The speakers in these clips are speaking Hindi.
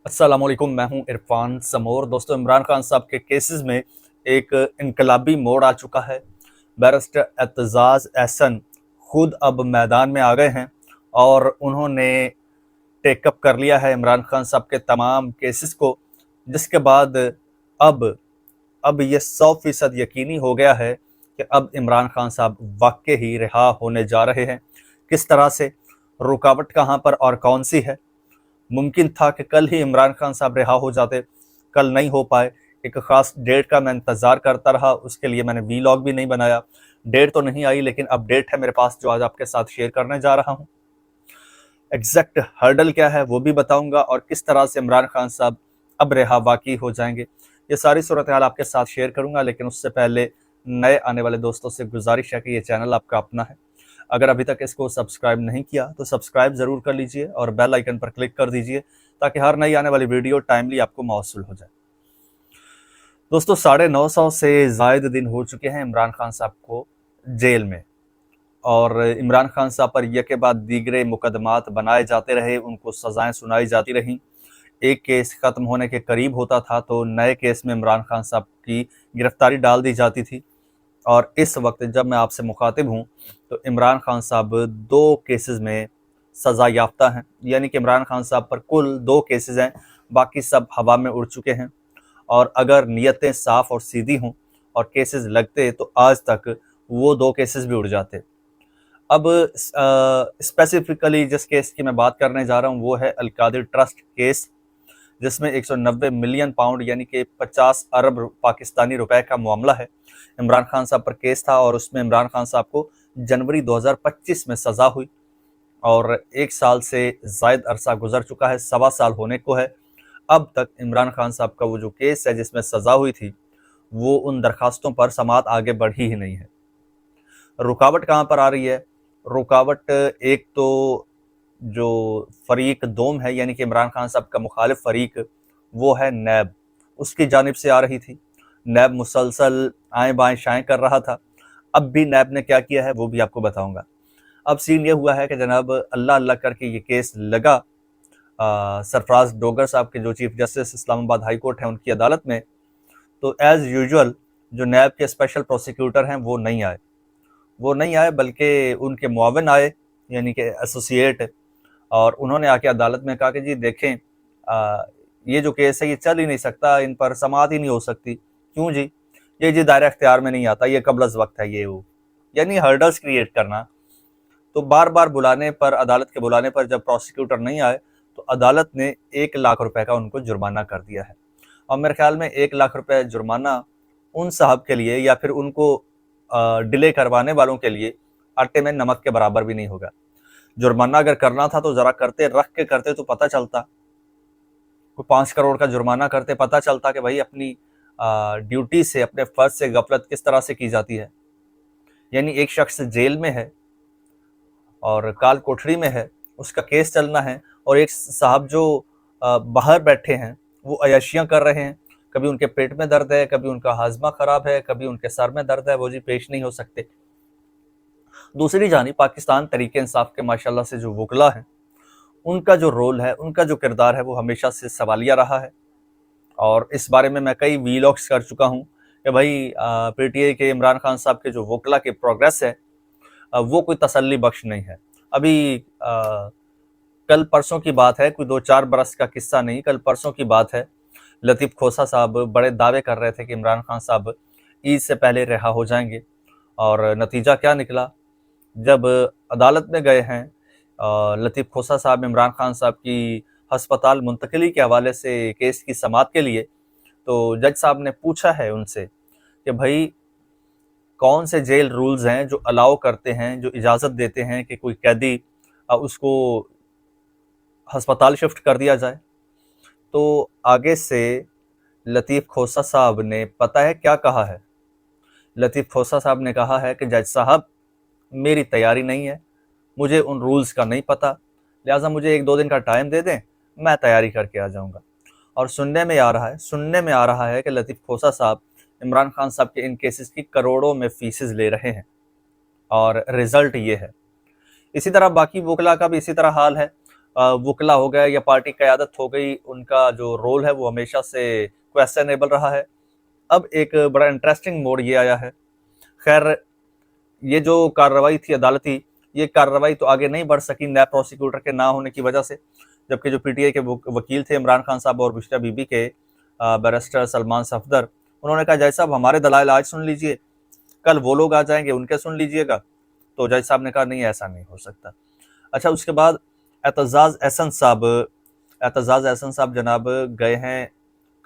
अस्सलाम वालेकुम, मैं हूं इरफान समोर। दोस्तों, इमरान खान साहब के केसेस में एक इनकलाबी मोड़ आ चुका है। बैरिस्टर एतजाज़ एहसन खुद अब मैदान में आ गए हैं और उन्होंने टेकअप कर लिया है इमरान खान साहब के तमाम केसेस को, जिसके बाद अब अब ये 100% यकीनी हो गया है कि अब इमरान खान साहब वाकई ही रिहा होने जा रहे हैं। किस तरह से, रुकावट कहाँ पर और कौन सी है? मुमकिन था कि कल ही इमरान खान साहब रिहा हो जाते, कल नहीं हो पाए। एक ख़ास डेट का मैं इंतज़ार करता रहा, उसके लिए मैंने वीलॉग भी नहीं बनाया। डेट तो नहीं आई, लेकिन अपडेट है मेरे पास जो आज आपके साथ शेयर करने जा रहा हूँ। एग्जैक्ट हर्डल क्या है वो भी बताऊंगा और किस तरह से इमरान खान साहब अब रिहा वाकई हो जाएंगे, ये सारी सूरत हाल आपके साथ शेयर करूंगा। लेकिन उससे पहले नए आने वाले दोस्तों से गुजारिश है कि ये चैनल आपका अपना है। अगर अभी तक इसको सब्सक्राइब नहीं किया तो सब्सक्राइब ज़रूर कर लीजिए और बेल आइकन पर क्लिक कर दीजिए ताकि हर नई आने वाली वीडियो टाइमली आपको मौसूल हो जाए। दोस्तों, 950 से ज़ायद दिन हो चुके हैं इमरान खान साहब को जेल में, और इमरान खान साहब पर यके बाद दीगरे मुकदमात बनाए जाते रहे, उनको सज़ाएं सुनाई जाती रहीं। एक केस ख़त्म होने के करीब होता था तो नए केस में इमरान खान साहब की गिरफ्तारी डाल दी जाती थी। और इस वक्त जब मैं आपसे मुखातिब हूँ तो इमरान खान साहब 2 केसेस में सज़ा याफ्ता हैं, यानी कि इमरान खान साहब पर कुल 2 केसेस हैं, बाकी सब हवा में उड़ चुके हैं। और अगर नीयतें साफ़ और सीधी हों और केसेस लगते तो आज तक वो 2 केसेस भी उड़ जाते। अब स्पेसिफिकली जिस केस की मैं बात करने जा रहा हूँ वो है अलकादिर ट्रस्ट केस, जिसमें 190 मिलियन पाउंड यानी कि 50 अरब पाकिस्तानी रुपए का मामला है। इमरान खान साहब पर केस था और उसमें इमरान खान साहब को जनवरी 2025 में सज़ा हुई और 1 साल से ज़ायद अरसा गुजर चुका है, 1.25 साल होने को है। अब तक इमरान खान साहब का वो जो केस है जिसमें सज़ा हुई थी, वो उन दरखास्तों पर समाअत आगे बढ़ी ही नहीं है। रुकावट कहाँ पर आ रही है? रुकावट एक तो जो फरीक दोम है, यानी कि इमरान खान साहब का मुखालिफ फरीक, वो है नैब, उसकी जानिब से आ रही थी। नैब मुसलसल आएँ बाएँ शाएँ कर रहा था। अब भी नैब ने क्या किया है वो भी आपको बताऊंगा। अब सीन ये हुआ है कि जनाब अल्लाह अल्लाह करके ये केस लगा सरफराज डोगर साहब के, जो chief justice Islamabad high court है, उनकी अदालत में। तो एज़ यूजुअल जो नैब के स्पेशल प्रोसिक्यूटर हैं वो नहीं आए, बल्कि उनके मुआविन आए, यानी कि एसोसिएट। और उन्होंने आके अदालत में कहा कि जी देखें, ये जो केस है ये चल ही नहीं सकता, इन पर समाअत ही नहीं हो सकती। क्यों जी? ये जी दायरा इख्तियार में नहीं आता, ये कबल अज़ वक्त है, ये वो, यानी हर्डल्स क्रिएट करना। तो बार बार बुलाने पर, अदालत के बुलाने पर जब प्रोसिक्यूटर नहीं आए तो अदालत ने 1 लाख रुपए का उनको जुर्माना कर दिया है। और मेरे ख्याल में 1 लाख रुपए जुर्माना उन साहब के लिए या फिर उनको डिले करवाने वालों के लिए आटे में नमक के बराबर भी नहीं होगा। जुर्माना अगर करना था तो जरा करते, रख के करते तो पता चलता। कोई 5 करोड़ का जुर्माना करते, पता चलता कि भाई अपनी ड्यूटी से, अपने फर्ज से गफलत किस तरह से की जाती है। यानी एक शख्स जेल में है और काल कोठरी में है, उसका केस चलना है, और एक साहब जो बाहर बैठे हैं वो अयशियाँ कर रहे हैं। कभी उनके पेट में दर्द है, कभी उनका हाजमा खराब है, कभी उनके सर में दर्द है, वो जी पेश नहीं हो सकते। दूसरी जानी पाकिस्तान तरीके इंसाफ के माशाल्लाह से जो वकला हैं, उनका जो रोल है, उनका जो किरदार है, वो हमेशा से सवालिया रहा है। और इस बारे में मैं कई वीलॉग्स कर चुका हूँ कि भाई पीटीआई के इमरान खान साहब के जो वकला की प्रोग्रेस है वो कोई तसल्ली बख्श नहीं है। अभी कल परसों की बात है, कोई 2-4 बरस का किस्सा नहीं, कल परसों की बात है। लतीफ़ खोसा साहब बड़े दावे कर रहे थे कि इमरान खान साहब ईद से पहले रिहा हो जाएंगे, और नतीजा क्या निकला? जब अदालत में गए हैं लतीफ़ खोसा साहब इमरान खान साहब की हस्पताल मुंतकिली के हवाले से केस की समाअत के लिए, तो जज साहब ने पूछा है उनसे कि भाई कौन से जेल रूल्स हैं जो अलाउ करते हैं, जो इजाज़त देते हैं कि कोई कैदी उसको हस्पताल शिफ्ट कर दिया जाए। तो आगे से लतीफ़ खोसा साहब ने पता है क्या कहा है? लतीफ़ खोसा साहब ने कहा है कि जज साहब, मेरी तैयारी नहीं है, मुझे उन रूल्स का नहीं पता, लिहाजा मुझे 1-2 दिन का टाइम दे दें, मैं तैयारी करके आ जाऊंगा। और सुनने में आ रहा है कि लतीफ़ खोसा साहब इमरान खान साहब के इन केसेस की करोड़ों में फीसेस ले रहे हैं, और रिजल्ट ये है। इसी तरह बाकी वकला का भी इसी तरह हाल है। वकला हो गए या पार्टी क़यादत हो गई, उनका जो रोल है वो हमेशा से क्वेश्चनेबल रहा है। अब एक बड़ा इंटरेस्टिंग मोड़ ये आया है। खैर, ये जो कार्रवाई थी अदालती, ये कार्रवाई तो आगे नहीं बढ़ सकी नैब प्रोसिक्यूटर के ना होने की वजह से, जबकि जो पीटीआई के वकील थे इमरान खान साहब और बिश्रा बीबी के बैरिस्टर सलमान सफदर, उन्होंने कहा जज साहब हमारे दलाइल आज सुन लीजिए, कल वो लोग आ जाएंगे उनके सुन लीजिएगा। तो जज साहब ने कहा नहीं, ऐसा नहीं हो सकता। अच्छा, उसके बाद एतजाज एहसन साहब जनाब गए हैं,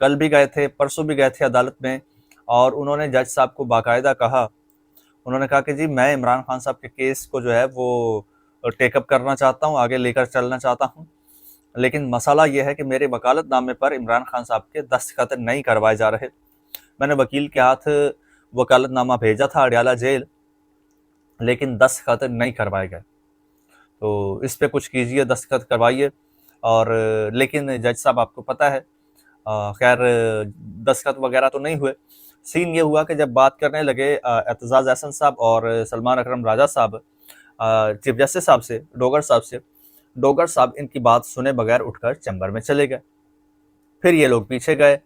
कल भी गए थे, परसों भी गए थे अदालत में, और उन्होंने जज साहब को बाकायदा कहा, उन्होंने कहा कि जी मैं इमरान खान साहब के केस को जो है वो टेकअप करना चाहता हूँ, आगे लेकर चलना चाहता हूँ, लेकिन मसाला ये है कि मेरे वकालतनामे पर इमरान खान साहब के दस्तखत नहीं करवाए जा रहे। मैंने वकील के हाथ वकालतनामा भेजा था अडयाला जेल, लेकिन दस्तखत नहीं करवाए गए। तो इस पे कुछ कीजिए, दस्तखत करवाइए। और लेकिन जज साहब आपको पता है, खैर दस्तखत वगैरह तो नहीं हुए। सीन ये हुआ कि जब बात करने लगे एतजाज एहसन साहब और सलमान अकरम राजा साहब चीफ जस्टिस साहब से, डोगर साहब इनकी बात सुने बगैर उठकर चैम्बर में चले गए। फिर ये लोग पीछे गए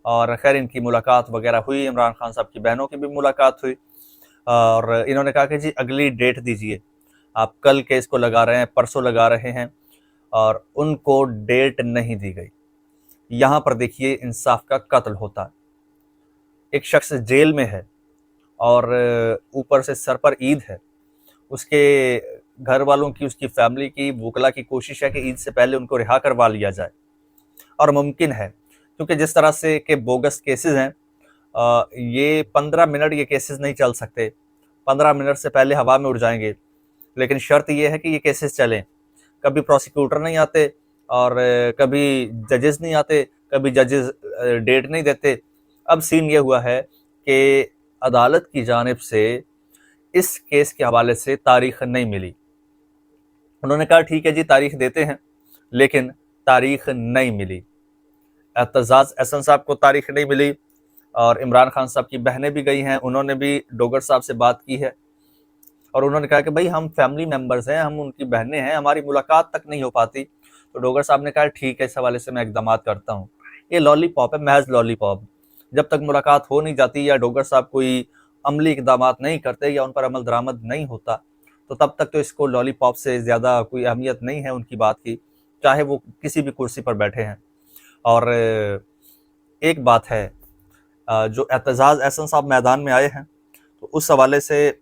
और खैर इनकी मुलाकात वगैरह हुई, इमरान खान साहब की बहनों की भी मुलाकात हुई, और इन्होंने कहा कि जी अगली डेट दीजिए, आप कल केस को लगा रहे हैं, परसों लगा रहे हैं, और उनको डेट नहीं दी गई। यहाँ पर देखिए इंसाफ का कत्ल होता है। एक शख्स जेल में है और ऊपर से सर पर ईद है, उसके घर वालों की, उसकी फैमिली की, वकला की कोशिश है कि ईद से पहले उनको रिहा करवा लिया जाए, और मुमकिन है क्योंकि जिस तरह से के बोगस केसेस हैं, ये 15 मिनट ये केसेस नहीं चल सकते, 15 मिनट से पहले हवा में उड़ जाएंगे। लेकिन शर्त ये है कि ये केसेस चलें। कभी प्रोसिक्यूटर नहीं आते और कभी जजेस नहीं आते, कभी जजेस डेट नहीं देते। अब सीन ये हुआ है कि अदालत की जानिब से इस केस के हवाले से तारीख नहीं मिली। उन्होंने कहा ठीक है जी तारीख देते हैं, लेकिन तारीख नहीं मिली। एतजाज एहसन साहब को तारीख नहीं मिली, और इमरान खान साहब की बहनें भी गई हैं, उन्होंने भी डोगर साहब से बात की है, और उन्होंने कहा कि भाई हम फैमिली मेंबर्स हैं, हम उनकी बहनें हैं, हमारी मुलाकात तक नहीं हो पाती। तो डोगर साहब ने कहा ठीक है, इस हवाले से मैं इकदाम करता हूँ। ये लॉलीपॉप है, महज लॉलीपॉप। जब तक मुलाकात हो नहीं जाती या डोगर साहब कोई अमली इकदाम नहीं करते या उन पर अमल दरामद नहीं होता, तो तब तक तो इसको लॉलीपॉप से ज़्यादा कोई अहमियत नहीं है उनकी बात की, चाहे वो किसी भी कुर्सी पर बैठे हैं। और एक बात है, जो एतजाज एहसन साहब मैदान में आए हैं, तो उस हवाले से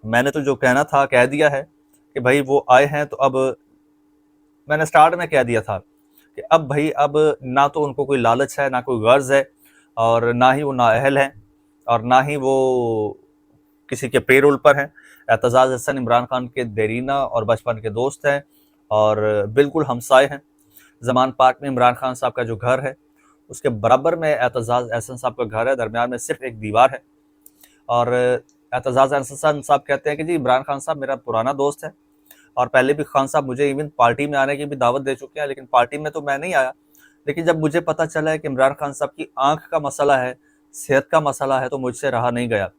मैंने तो जो कहना था कह दिया है कि भाई वो आए हैं, तो अब मैंने स्टार्ट में कह दिया था कि अब भाई अब ना तो उनको कोई लालच है, ना कोई गर्ज है, और ना ही वो नाअहल हैं, और ना ही वो किसी के पेरोल पर हैं। एतजाज एहसन इमरान खान के देरीना और बचपन के दोस्त हैं और बिल्कुल हमसाए हैं। जमान पार्क में इमरान खान साहब का जो घर है, उसके बराबर में एतजाज एहसन साहब का घर है, दरमियान में सिर्फ एक दीवार है। और एतजाज एहसन साहब कहते हैं कि जी इमरान खान साहब मेरा पुराना दोस्त है, और पहले भी खान साहब मुझे इवन पार्टी में आने की भी दावत दे चुके हैं, लेकिन पार्टी में तो मैं नहीं आया। लेकिन जब मुझे पता चला है कि इमरान खान साहब की आंख का मसला है, सेहत का मसला है, तो मुझसे रहा नहीं गया।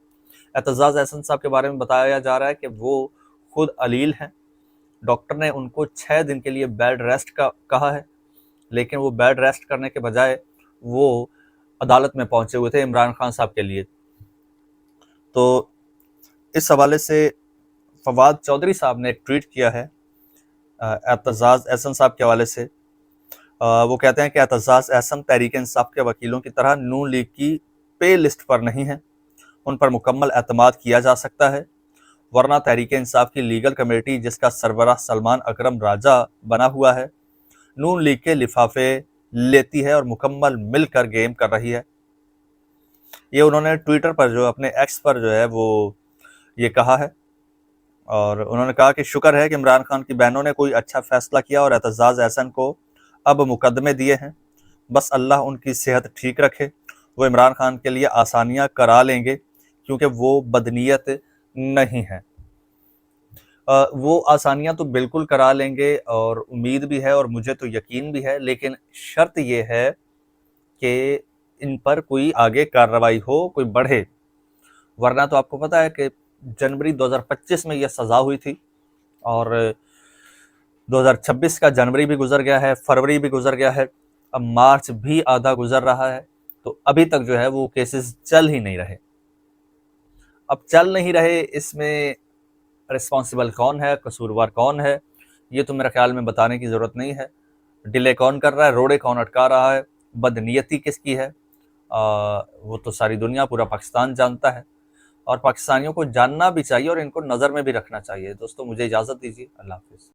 एतजाज एहसन साहब के बारे में बताया जा रहा है कि वो खुद अलील हैं, डॉक्टर ने उनको 6 दिन के लिए बेड रेस्ट का कहा है, लेकिन वो बेड रेस्ट करने के बजाय वो अदालत में पहुंचे हुए थे इमरान खान साहब के लिए। तो इस हवाले से फवाद चौधरी साहब ने एक ट्वीट किया है एतजाज एहसन साहब के हवाले से। वो कहते हैं कि एतजाज एहसन तहरीक इंसाफ के वकीलों की तरह नून लीग की पे लिस्ट पर नहीं है, उन पर मुकम्मल एतमाद किया जा सकता है, वरना तहरीक इंसाफ की लीगल कमेटी जिसका सरबराह सलमान अकरम राजा बना हुआ है, नून लीग के लिफाफे लेती है और मुकम्मल मिलकर गेम कर रही है। ये उन्होंने ट्विटर पर जो अपने एक्स पर जो है वो ये कहा है, और उन्होंने कहा कि शुक्र है कि इमरान खान की बहनों ने कोई अच्छा फैसला किया और एतजाज एहसन को अब मुकदमे दिए हैं। बस अल्लाह उनकी सेहत ठीक रखे, वो इमरान खान के लिए आसानियां करा लेंगे क्योंकि वो बदनीयत नहीं है। वो आसानियां तो बिल्कुल करा लेंगे और उम्मीद भी है और मुझे तो यकीन भी है, लेकिन शर्त ये है कि इन पर कोई आगे कार्रवाई हो, कोई बढ़े। वरना तो आपको पता है कि जनवरी 2025 में यह सज़ा हुई थी, और 2026 का जनवरी भी गुजर गया है, फरवरी भी गुजर गया है, अब मार्च भी आधा गुजर रहा है, तो अभी तक जो है वो केसेस चल ही नहीं रहे। अब चल नहीं रहे, इसमें रिस्पॉन्सिबल कौन है, कसूरवार कौन है, ये तो मेरा ख्याल में बताने की ज़रूरत नहीं है। डिले कौन कर रहा है, रोड़े कौन अटका रहा है, बदनीयती किसकी है, वो तो सारी दुनिया, पूरा पाकिस्तान जानता है, और पाकिस्तानियों को जानना भी चाहिए और इनको नज़र में भी रखना चाहिए। दोस्तों मुझे इजाज़त दीजिए, अल्लाह हाफिज़।